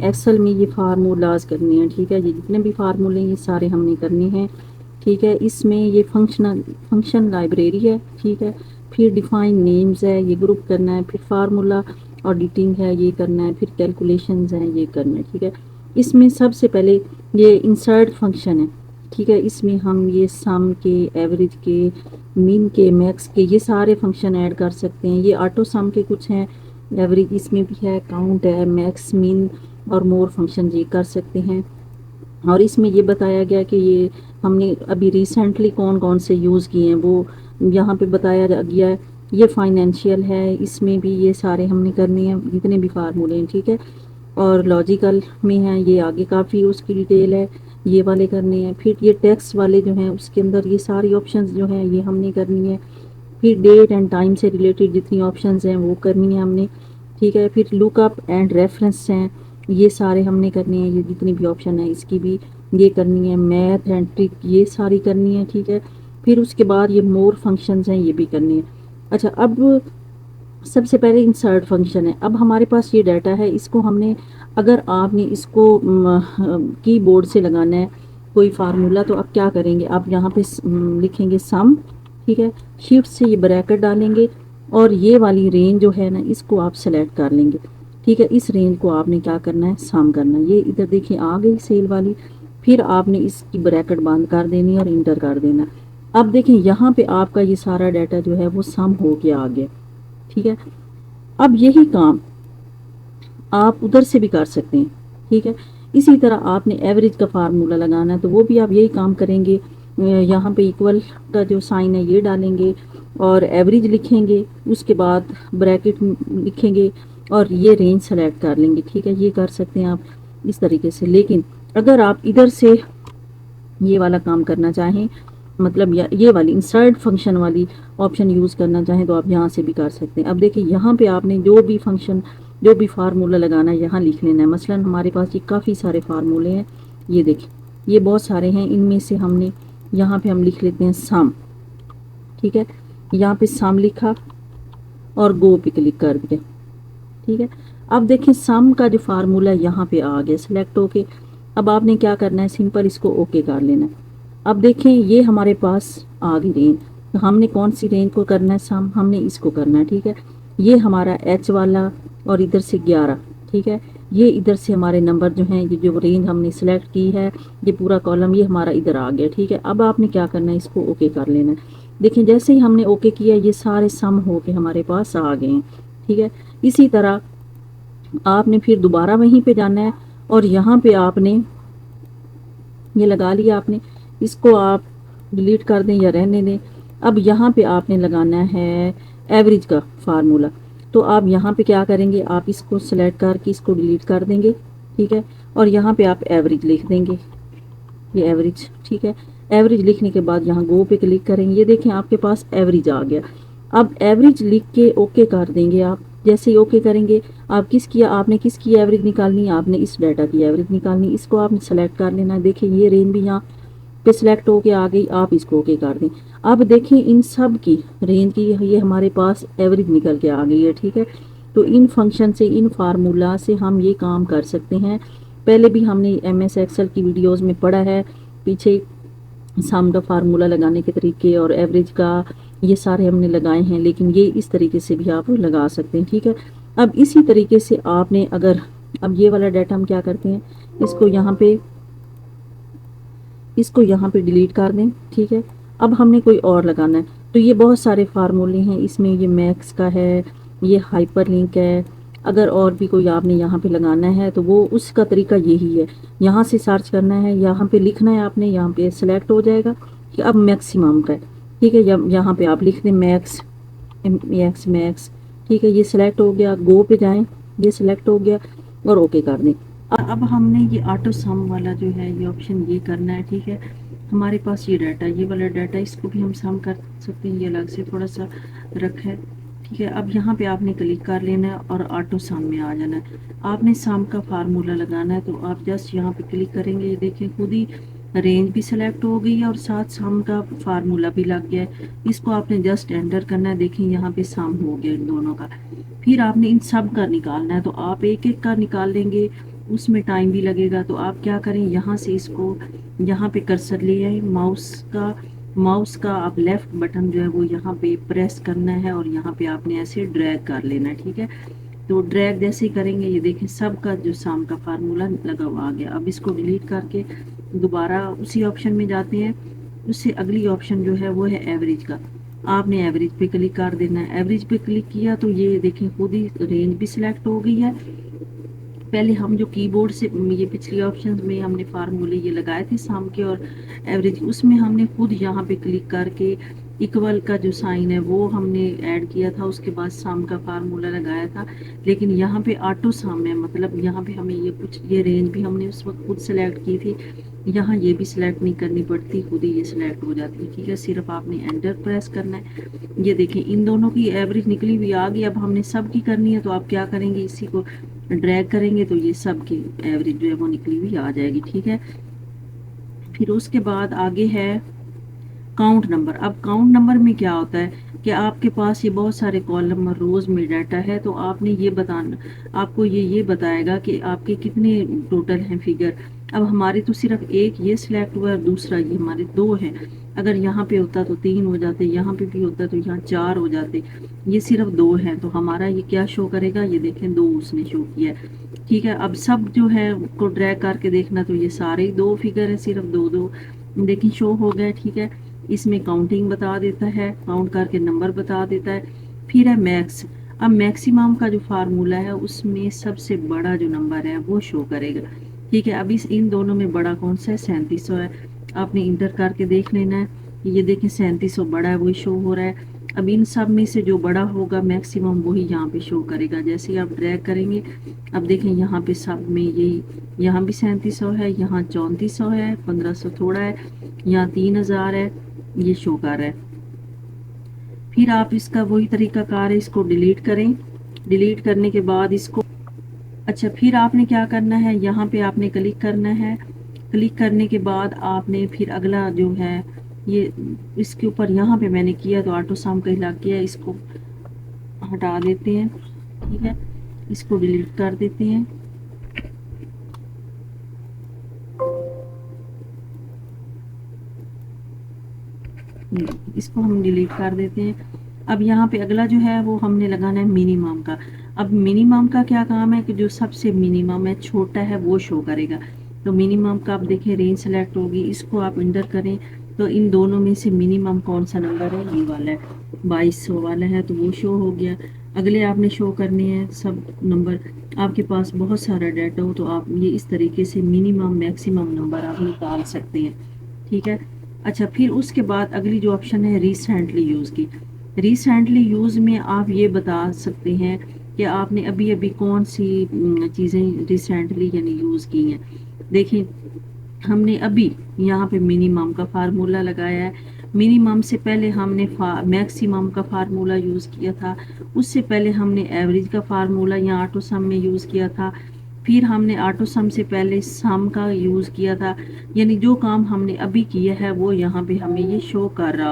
Excel میں یہ formulas کرنے ہیں، ٹھیک ہے، یہ جتنے بھی فارمولے یہ سارے ہم نے کرنے ہیں، ٹھیک ہے۔ اس میں یہ فنکشن لائبریری ہے، ٹھیک ہے، پھر ڈیفائن نیمز ہے، یہ گروپ کرنا ہے، پھر فارمولا آڈیٹنگ ہے، یہ کرنا ہے، پھر کیلکولیشنز ہیں، یہ کرنا ہے، ٹھیک ہے۔ اس میں سب سے پہلے یہ انسرٹ فنکشن ہے، ٹھیک ہے، اس میں ہم یہ سم کے، ایوریج کے، مین کے، میکس کے، یہ سارے فنکشن ایڈ کر سکتے ہیں۔ یہ آٹو سم کے کچھ ہیں، ایوریج اس میں بھی ہے، کاؤنٹ ہے، میکس، مین اور مور فنکشن یہ کر سکتے ہیں۔ اور اس میں یہ بتایا گیا کہ یہ ہم نے ابھی ریسنٹلی کون کون سے یوز کیے ہیں وہ یہاں پہ بتایا گیا ہے۔ یہ فائنینشیل ہے، اس میں بھی یہ سارے ہم نے کرنے ہیں، جتنے بھی فارمولے ہیں، ٹھیک ہے۔ اور لاجیکل میں ہیں، یہ آگے کافی اس کی ڈیٹیل ہے، یہ والے کرنے ہیں۔ پھر یہ ٹیکسٹ والے جو ہیں اس کے اندر یہ ساری آپشنز جو ہیں یہ ہم نے کرنی ہے۔ پھر ڈیٹ اینڈ ٹائم سے ریلیٹڈ جتنی آپشنز ہیں وہ کرنی ہے ہم نے، ٹھیک ہے۔ پھر لک اپ اینڈ ریفرنس ہیں، یہ سارے ہم نے کرنے ہیں، یہ جتنی بھی آپشن ہیں اس کی بھی یہ کرنی ہے۔ میتھ اینڈ ٹرک یہ ساری کرنی ہے، ٹھیک ہے۔ پھر اس کے بعد یہ مور فنکشنز ہیں، یہ بھی کرنی ہے۔ اچھا، اب سب سے پہلے انسرٹ فنکشن ہے۔ اب ہمارے پاس یہ ڈیٹا ہے، اس کو ہم نے، اگر آپ نے اس کو کی بورڈ سے لگانا ہے کوئی فارمولا، تو آپ کیا کریں گے، آپ یہاں پہ لکھیں گے سم، ٹھیک ہے، شفٹ سے یہ بریکٹ ڈالیں گے اور یہ والی رینج جو ہے نا اس کو آپ سلیکٹ کر لیں گے، ٹھیک ہے۔ اس رینج کو آپ نے کیا کرنا ہے، سم کرنا ہے۔ یہ ادھر دیکھیں آ گئی سیل والی، پھر آپ نے اس کی بریکٹ بند کر دینی اور انٹر کر دینا۔ اب دیکھیں یہاں پہ آپ کا یہ سارا ڈیٹا جو ہے وہ سم ہو کے آ گیا، ٹھیک ہے۔ اب یہی کام آپ ادھر سے بھی کر سکتے ہیں، ٹھیک ہے۔ اسی طرح آپ نے ایوریج کا فارمولا لگانا ہے تو وہ بھی آپ یہی کام کریں گے، یہاں پہ ایکول کا جو سائن ہے یہ ڈالیں گے اور ایوریج لکھیں گے، اس کے بعد بریکٹ لکھیں گے اور یہ رینج سلیکٹ کر لیں گے، ٹھیک ہے۔ یہ کر سکتے ہیں آپ اس طریقے سے۔ لیکن اگر آپ ادھر سے یہ والا کام کرنا چاہیں، مطلب یہ والی انسرٹ فنکشن والی آپشن یوز کرنا چاہیں تو آپ یہاں سے بھی کر سکتے ہیں۔ اب دیکھیں یہاں پہ آپ نے جو بھی فنکشن، جو بھی فارمولا لگانا ہے یہاں لکھ لینا ہے۔ مثلا ہمارے پاس یہ کافی سارے فارمولے ہیں، یہ دیکھیں یہ بہت سارے ہیں، ان میں سے ہم نے یہاں پہ ہم لکھ لیتے ہیں سم، ٹھیک ہے۔ یہاں پہ سم لکھا اور گو پہ کلک کر دیا، ٹھیک ہے۔ اب دیکھیں سم کا جو فارمولا یہاں پہ آ گیا سلیکٹ ہو کے۔ اب آپ نے کیا کرنا ہے، سمپل اس کو اوکے کر لینا ہے۔ اب دیکھیں یہ ہمارے پاس آ گئی رینج، تو ہم نے کون سی رینج کو کرنا ہے سم، ہم نے اس کو کرنا ہے، ٹھیک ہے۔ یہ ہمارا ایچ والا اور ادھر سے 11، ٹھیک ہے۔ یہ ادھر سے ہمارے نمبر جو ہیں، یہ جو رینج ہم نے سلیکٹ کی ہے، یہ پورا کالم یہ ہمارا ادھر آ گیا، ٹھیک ہے۔ اب آپ نے کیا کرنا ہے، اس کو اوکے کر لینا ہے۔ دیکھیں جیسے ہی ہم نے اوکے کیا یہ سارے سم ہو کے ہمارے پاس آ گئے ہیں، ٹھیک ہے۔ اسی طرح آپ نے پھر دوبارہ وہیں پہ جانا ہے اور یہاں پہ آپ نے یہ لگا لیا، آپ نے اس کو آپ ڈیلیٹ کر دیں یا رہنے دیں۔ اب یہاں پہ آپ نے لگانا ہے ایوریج کا فارمولا، تو آپ یہاں پہ کیا کریں گے، آپ اس کو سلیکٹ کر کے اس کو ڈیلیٹ کر دیں گے، ٹھیک ہے۔ اور یہاں پہ آپ ایوریج لکھ دیں گے، یہ ایوریج، ٹھیک ہے۔ ایوریج لکھنے کے بعد یہاں گو پہ کلک کریں گے، یہ دیکھیں آپ کے پاس ایوریج آ گیا۔ اب ایوریج لکھ کے اوکے کر دیں گے آپ، جیسے ہی اوکے کریں گے آپ آپ نے کس کی ایوریج نکالنی ہے، آپ نے اس ڈیٹا کی ایوریج نکالنی، اس کو آپ نے سلیکٹ کر لینا ہے۔ دیکھیں یہ رینج بھی یہاں پہ سلیکٹ ہو کے آ گئی، آپ اس کو اوکے کر دیں۔ اب دیکھیں ان سب کی رینج کی یہ ہمارے پاس ایوریج نکل کے آ گئی ہے، ٹھیک ہے۔ تو ان فنکشن سے، ان فارمولا سے ہم یہ کام کر سکتے ہیں۔ پہلے بھی ہم نے ایم ایس ایکسل کی ویڈیوز میں پڑھا ہے پیچھے، سم کا فارمولا لگانے کے طریقے اور ایوریج کا یہ سارے ہم نے لگائے ہیں، لیکن یہ اس طریقے سے بھی آپ لگا سکتے ہیں، ٹھیک ہے۔ اب اسی طریقے سے آپ نے اب یہ والا ڈیٹا ہم کیا کرتے ہیں، اس کو یہاں پہ ڈیلیٹ کر دیں، ٹھیک ہے۔ اب ہم نے کوئی اور لگانا ہے، تو یہ بہت سارے فارمولے ہیں، اس میں یہ میکس کا ہے، یہ ہائپر لنک ہے۔ اگر اور بھی کوئی آپ نے یہاں پہ لگانا ہے تو وہ اس کا طریقہ یہی ہے، یہاں سے سرچ کرنا ہے، یہاں پہ لکھنا ہے، آپ نے یہاں پہ سلیکٹ ہو جائے گا کہ اب میکسیمم کا ہے، ٹھیک ہے۔ یہاں پہ آپ لکھ دیں میکس، ٹھیک ہے، یہ سلیکٹ ہو گیا، گو پہ جائیں، یہ سلیکٹ ہو گیا اور اوکے کر دیں۔ اب ہم نے یہ آٹو سم والا جو ہے یہ آپشن یہ کرنا ہے، ٹھیک ہے۔ ہمارے پاس یہ ڈیٹا، یہ والا ڈیٹا، اس کو بھی ہم سم کر سکتے ہیں، یہ الگ سے تھوڑا سا رکھا ہے، ٹھیک ہے۔ اب یہاں پہ آپ نے کلک کر لینا ہے اور آٹو سم میں آ جانا ہے۔ آپ نے سم کا فارمولا لگانا ہے تو آپ جسٹ یہاں پہ کلک کریں گے، یہ دیکھیں خود ہی رینج بھی سلیکٹ ہو گئی ہے اور ساتھ سم کا فارمولا بھی لگ گیا ہے۔ اس کو آپ نے جسٹ انٹر کرنا ہے، دیکھیں یہاں پہ سم ہو گیا ان دونوں کا۔ پھر آپ نے ان سب کا نکالنا ہے، تو آپ ایک ایک کا نکال لیں گے اس میں ٹائم بھی لگے گا. تو آپ کیا کریں, یہاں سے اس کو یہاں پہ کرسر لے آئیں, ماؤس کا آپ لیفٹ بٹن جو ہے وہ یہاں پہ پریس کرنا ہے اور یہاں پہ آپ نے ایسے ڈریگ کر لینا ہے. ٹھیک ہے, تو ڈریگ جیسے کریں گے یہ دیکھیں سب کا جو سام کا فارمولا لگا ہوا آ گیا. اب اس کو ڈیلیٹ کر کے دوبارہ اسی آپشن میں جاتے ہیں. اس سے اگلی آپشن جو ہے وہ ہے ایوریج کا. آپ نے ایوریج پہ کلک کر دینا ہے. ایوریج پہ کلک کیا تو یہ دیکھیں خود ہی رینج بھی سلیکٹ ہو گئی ہے. پہلے ہم جو کی بورڈ سے یہ پچھلی آپشنز میں ہم نے فارمولے یہ لگائے تھے سام کے اور ایوریج, اس میں ہم نے خود یہاں پہ کلک کر کے ایکول کا جو سائن ہے وہ ہم نے ایڈ کیا تھا, اس کے بعد سام کا فارمولا لگایا تھا. لیکن یہاں پہ آٹو سام ہے, مطلب یہاں پہ ہمیں یہ رینج بھی ہم نے اس وقت خود سلیکٹ کی تھی. یہاں یہ بھی سلیکٹ نہیں کرنی پڑتی, خود ہی یہ سلیکٹ ہو جاتی ہے. ٹھیک ہے, صرف آپ نے انٹر پریس کرنا ہے. یہ دیکھیں ان دونوں کی ایوریج نکلی ہوئی آ گئی. اب ہم نے سب کی کرنی ہے تو آپ کیا کریں گے, اسی کو ڈریگ کریں گے تو یہ سب کی ایوریج جو ہے وہ نکلی ہوئی آ جائے گی. ٹھیک ہے, پھر اس کے بعد آگے ہے کاؤنٹ نمبر. اب کاؤنٹ نمبر میں کیا ہوتا ہے کہ آپ کے پاس یہ بہت سارے کالم اور روز میں ڈیٹا ہے, تو آپ نے یہ بتانا, آپ کو یہ بتائے گا کہ آپ کے کتنے ٹوٹل ہیں فگر. اب ہماری تو صرف ایک یہ سلیکٹ ہوا ہے اور دوسرا یہ ہمارے 2 ہیں. اگر یہاں پہ ہوتا تو 3 ہو جاتے, یہاں پہ بھی ہوتا تو یہاں 4 ہو جاتے. یہ صرف 2 ہیں تو ہمارا یہ کیا شو کرے گا, یہ دیکھیں 2 اس نے شو کیا ہے. ٹھیک ہے, اب سب جو ہے کو ڈریگ کر کے دیکھنا تو یہ سارے 2 فگر ہیں, صرف 2 دیکھیں شو ہو گئے. ٹھیک ہے, اس میں کاؤنٹنگ بتا دیتا ہے, کاؤنٹ کر کے نمبر بتا دیتا ہے. پھر ہے میکس. اب میکسیمم کا جو فارمولا ہے اس میں سب سے بڑا جو نمبر ہے وہ شو کرے گا. ٹھیک ہے, اب ان دونوں میں بڑا کون سا ہے, 3700 ہے. آپ نے انٹر کر کے دیکھ لینا ہے. یہ دیکھیں 3700 بڑا ہے, وہی شو ہو رہا ہے. اب ان سب میں سے جو بڑا ہوگا میکسیمم وہی یہاں پہ شو کرے گا. جیسے ہی آپ ڈریگ کریں گے, اب دیکھیں یہاں پہ سب میں یہی, یہاں بھی 3700 ہے, یہاں 3400 ہے, 1500 تھوڑا ہے, یہاں 3000 ہے, یہ شو کر رہا ہے. پھر آپ اس کا وہی طریقہ کار ہے, اس کو ڈیلیٹ کریں. ڈیلیٹ کرنے کے بعد اس کو اچھا پھر آپ نے کیا کرنا ہے, یہاں پہ آپ نے کلک کرنا ہے. کلک کرنے کے بعد آپ نے پھر اگلا جو ہے یہ اس کے اوپر یہاں پہ میں نے کیا تو آٹو سام کا ہلا کیا, اس کو ہٹا دیتے ہیں. ٹھیک ہے, اس کو ڈیلیٹ کر دیتے ہیں. اس کو ہم ڈیلیٹ کر دیتے ہیں. اب یہاں پہ اگلا جو ہے وہ ہم نے لگانا ہے منیمم کا. اب منیمم کا کیا کام ہے کہ جو سب سے منیمم ہے چھوٹا ہے وہ شو کرے گا. تو منیمم کا آپ دیکھیں رینج سلیکٹ ہوگی, اس کو آپ انٹر کریں تو ان دونوں میں سے منیمم کون سا نمبر ہے, یہ والا ہے 2200 والا ہے, تو وہ شو ہو گیا. اگلے آپ نے شو کرنے ہیں سب نمبر. آپ کے پاس بہت سارا ڈیٹا ہو تو آپ یہ اس طریقے سے منیمم میکسیمم نمبر آپ نکال سکتے ہیں. ٹھیک ہے, اچھا پھر اس کے بعد اگلی جو آپشن ہے ریسینٹلی یوز کی. ریسینٹلی یوز میں آپ یہ بتا سکتے ہیں کہ آپ نے ابھی کون سی چیزیں ریسینٹلی یعنی یوز کی ہیں. دیکھیں ہم نے ابھی یہاں پہ منیمم کا فارمولا لگایا ہے. منیمم سے پہلے ہم نے میکسیمم کا فارمولا یوز کیا تھا. اس سے پہلے ہم نے ایوریج کا فارمولا یا آٹو سم میں یوز کیا تھا. پھر ہم نے آٹو سم سے پہلے سم کا یوز کیا تھا. یعنی جو کام ہم نے ابھی کیا ہے وہ یہاں پہ ہمیں یہ شو کر رہا